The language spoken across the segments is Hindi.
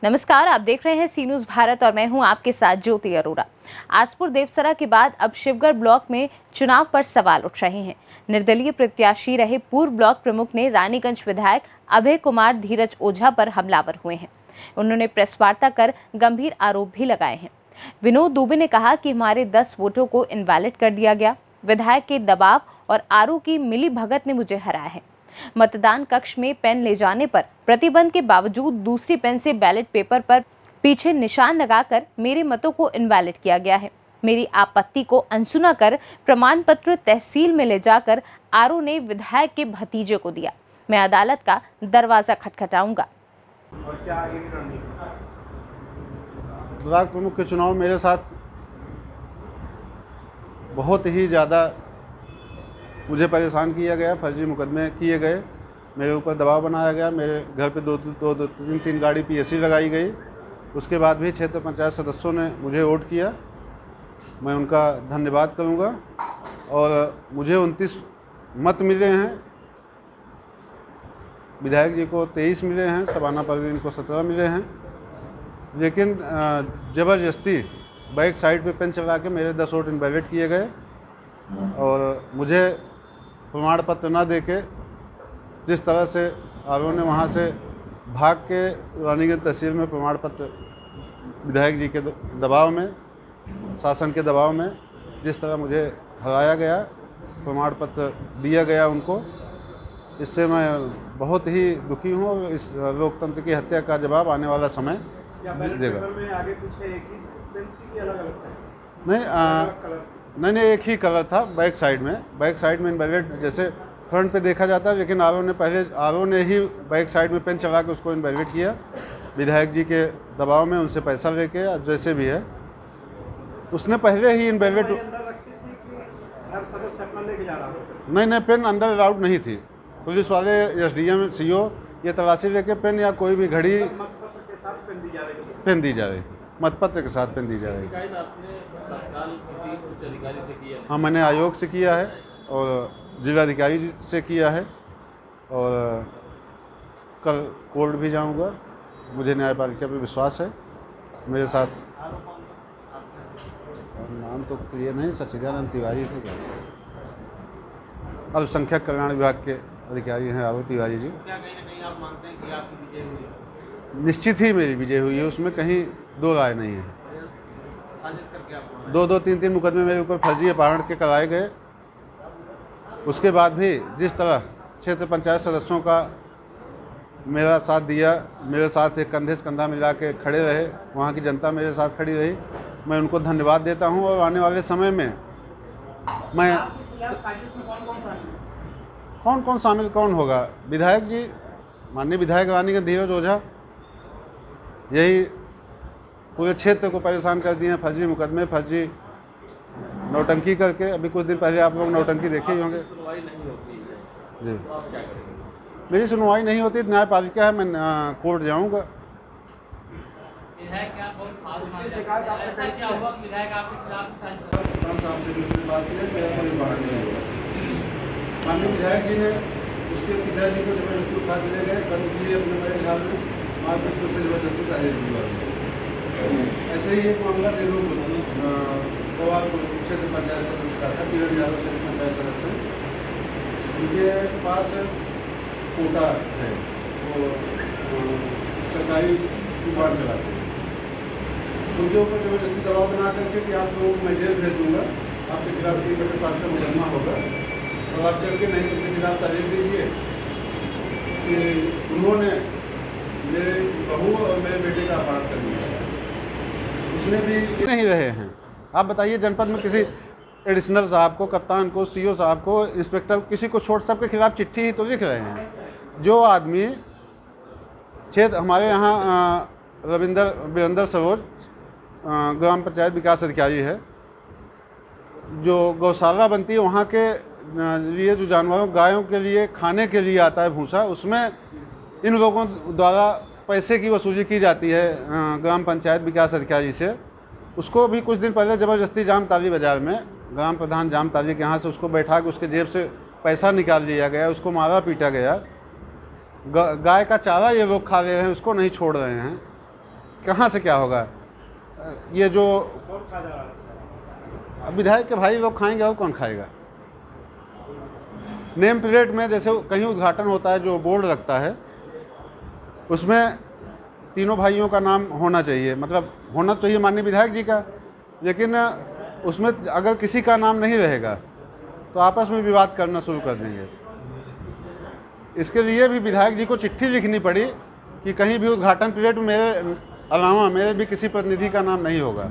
नमस्कार, आप देख रहे हैं सी न्यूज़ भारत और मैं हूं आपके साथ ज्योति अरोड़ा। आसपुर देवसरा के बाद अब शिवगढ़ ब्लॉक में चुनाव पर सवाल उठ रहे हैं। निर्दलीय प्रत्याशी रहे पूर्व ब्लॉक प्रमुख ने रानीगंज विधायक अभय कुमार धीरज ओझा पर हमलावर हुए हैं। उन्होंने प्रेस वार्ता कर गंभीर आरोप भी लगाए हैं। विनोद दुबे ने कहा कि हमारे 10 वोटों को इनवैलिड कर दिया गया। विधायक के दबाव और आरोप की मिली भगत ने मुझे हराया है। मतदान कक्ष में पेन ले जाने पर प्रतिबंध के बावजूद दूसरी पेन से बैलेट पेपर पर पीछे निशान लगाकर मेरे मतों को इनवैलिड किया गया है। मेरी आपत्ति को अनसुना कर प्रमाण पत्र तहसील में ले जाकर आरओ ने विधायक के भतीजे को दिया। मैं अदालत का दरवाजा खटखटाऊंगा। ब्लॉक प्रमुख के चुनाव मेरे साथ बहुत ही ज़्यादा मुझे परेशान किया गया, फर्जी मुकदमे किए गए, मेरे ऊपर दबाव बनाया गया। मेरे घर पे दो तीन गाड़ी पीएससी लगाई गई। उसके बाद भी क्षेत्र पंचायत सदस्यों ने मुझे वोट किया, मैं उनका धन्यवाद करूंगा। और मुझे 29 मत मिले हैं, विधायक जी को 23 मिले हैं, शबाना परवीन को 17 मिले हैं। लेकिन ज़बरदस्ती बैक साइड पे पेन चला के मेरे 10 वोट इनवैलिड किए गए और मुझे प्रमाण पत्र ना देके जिस तरह से आरओ ने वहाँ से भाग के रानीगंज तहसील में प्रमाण पत्र विधायक जी के दबाव में, शासन के दबाव में जिस तरह मुझे हराया गया, प्रमाण पत्र दिया गया उनको, इससे मैं बहुत ही दुखी हूँ। और इस लोकतंत्र की हत्या का जवाब आने वाला समय देगा। नहीं, एक ही कलर था बैक साइड में इनवैलिड जैसे फ्रंट पे देखा जाता है, लेकिन आरओ ने ही बैक साइड में पेन चला के उसको इनवैलिड किया। विधायक जी के दबाव में उनसे पैसा लेके जैसे भी है उसने पहले ही इनवैलिड। नहीं, पेन अंदर अलाउड नहीं थी। पुलिस वाले, एसडीएम, सीओ ये तलाशी लेके पेन या कोई भी घड़ी पेन दी जा रही थी, मतपत्र के साथ पेन दी जा रही थी। हाँ, मैंने आयोग से किया है और जिलाधिकारी से किया है और कल कोर्ट भी जाऊंगा। मुझे न्यायपालिका पे विश्वास है। मेरे साथ नाम तो क्लियर नहीं, सचिदानंद तिवारी थे क्या, अल्पसंख्यक कल्याण विभाग के अधिकारी हैं आरोप तिवारी जी। क्या कहीं ना कहीं आप मानते हैं कि आपकी विजय हुई है? निश्चित ही मेरी विजय हुई है, उसमें कहीं दो राय नहीं है। दो तीन मुकदमे मेरे ऊपर फर्जी अपहरण के कराए गए। उसके बाद भी जिस तरह क्षेत्र पंचायत सदस्यों का मेरा साथ दिया, मेरे साथ एक कंधे से कंधा मिला के खड़े रहे, वहाँ की जनता मेरे साथ खड़ी रही, मैं उनको धन्यवाद देता हूँ। और आने वाले समय में मैं कौन शामिल कौन होगा, विधायक जी, माननीय विधायक रानीगंज धीरज ओझा, यही पूरे क्षेत्र को परेशान कर दिए हैं फर्जी मुकदमे, फर्जी नौटंकी करके। अभी कुछ दिन पहले आप लोग नौटंकी देखे ही होंगे जी। मेरी सुनवाई नहीं होती, न्यायपालिका है, मैं कोर्ट जाऊंगा। माननीय विधायक जी ने उसके पिताजी को जबरदस्ती उठा के ले गए, बंद किए अपने मेरे ख्याल में, मारपीट को जबरदस्ती तारीफ दी। ऐसे ही एक मामला क्षेत्र पंचायत सदस्य का था, किरण यादव क्षेत्र पंचायत सदस्य, उनके पास कोटा है, वो सरकारी दुकान चलाते हैं। उनके ऊपर जबरदस्ती दबाव बना करके कि आप लोगों को मैं जेल भेज दूँगा, आपके खिलाफ 3/7 का मुकदमा होगा और आप चल के नहीं उनके खिलाफ तारीफ दीजिए कि उन्होंने मेरे बहू और मेरे बेटे का अपहरण कर दिया। उसने भी नहीं रहे हैं। आप बताइए, जनपद में किसी एडिशनल साहब को, कप्तान को, सीओ साहब को, इंस्पेक्टर, किसी को छोड़ सबके खिलाफ चिट्ठी ही तो लिख रहे हैं। जो आदमी क्षेत्र हमारे यहाँ वीरेंद्र सरोज ग्राम पंचायत विकास अधिकारी है, जो गौशाला बनती है वहाँ के लिए जो जानवरों, गायों के लिए खाने के लिए आता है भूसा, उसमें इन लोगों द्वारा पैसे की वसूली की जाती है ग्राम पंचायत विकास अधिकारी से। उसको भी कुछ दिन पहले ज़बरदस्ती जामताली बाज़ार में ग्राम प्रधान जामताली के यहाँ से उसको बैठा के उसके जेब से पैसा निकाल लिया गया, उसको मारा पीटा गया। गाय का चारा ये लोग खा रहे हैं, उसको नहीं छोड़ रहे हैं। कहाँ से क्या होगा। ये जो विधायक के भाई लोग खाएंगे और कौन खाएगा। नेम प्लेट में जैसे कहीं उद्घाटन होता है, जो बोर्ड लगता है उसमें तीनों भाइयों का नाम होना चाहिए, मतलब होना चाहिए माननीय विधायक जी का, लेकिन उसमें अगर किसी का नाम नहीं रहेगा तो आपस में विवाद करना शुरू कर देंगे। इसके लिए भी विधायक जी को चिट्ठी लिखनी पड़ी कि कहीं भी उद्घाटन प्लेट में मेरे अलावा मेरे भी किसी प्रतिनिधि का नाम नहीं होगा,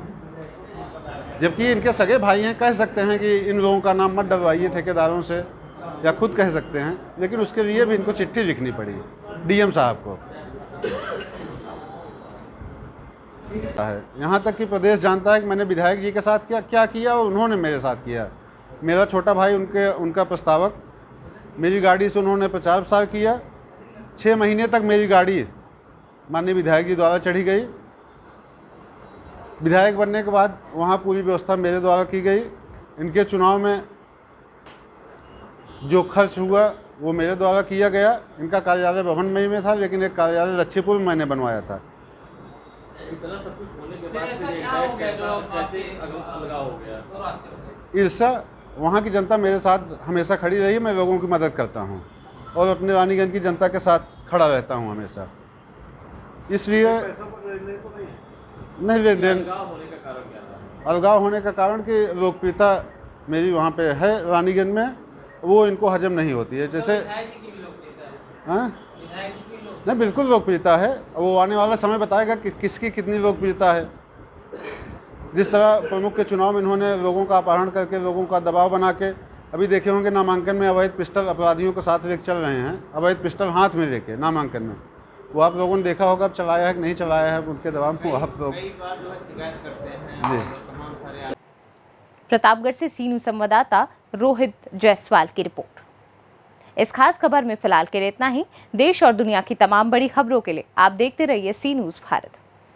जबकि इनके सगे भाई हैं। कह सकते हैं कि इन लोगों का नाम मत डलवाइए ठेकेदारों से, या खुद कह सकते हैं, लेकिन उसके लिए भी इनको चिट्ठी लिखनी पड़ी डीएम साहब को। है यहाँ तक कि प्रदेश जानता है कि मैंने विधायक जी के साथ क्या किया और उन्होंने मेरे साथ किया। मेरा छोटा भाई उनका प्रस्तावक, मेरी गाड़ी से उन्होंने प्रचार प्रसार किया। 6 महीने तक मेरी गाड़ी माननीय विधायक जी द्वारा चढ़ी गई। विधायक बनने के बाद वहाँ पूरी व्यवस्था मेरे द्वारा की गई। इनके चुनाव में जो खर्च हुआ वो मेरे द्वारा किया गया। इनका कार्यालय भवनमयी में था, लेकिन एक कार्यालय लच्छीपुर में मैंने बनवाया था। इतना सब कुछ होने के बाद फिर कैसे अलगाव हो गया? ईर्ष्या। वहाँ की जनता मेरे साथ हमेशा खड़ी रही। मैं लोगों की मदद करता हूँ और अपने रानीगंज की जनता के साथ खड़ा रहता हूँ हमेशा। इसलिए नहीं लेन देन। अलगाव होने का कारण कि लोकप्रियता मेरी वहाँ पे है रानीगंज में, वो इनको हजम नहीं होती है। जैसे हाँ नहीं, बिल्कुल लोकप्रियता है। वो आने वाला समय बताएगा कि किसकी कितनी लोकप्रियता है। जिस तरह प्रमुख के चुनाव में इन्होंने लोगों का अपहरण करके, लोगों का दबाव बना के, अभी देखे होंगे नामांकन में अवैध पिस्टल अपराधियों के साथ लेके चल रहे हैं, अवैध पिस्टल हाथ में लेके नामांकन में। वो आप लोगों ने देखा होगा, अब चलाया है कि नहीं चलाया है, उनके दबाव में आप लोग शिकायत करते हैं। जी। प्रतापगढ़ से सी न्यूज़ संवाददाता रोहित जायसवाल की रिपोर्ट। इस खास खबर में फिलहाल के लिए इतना ही। देश और दुनिया की तमाम बड़ी खबरों के लिए आप देखते रहिए सी न्यूज़ भारत।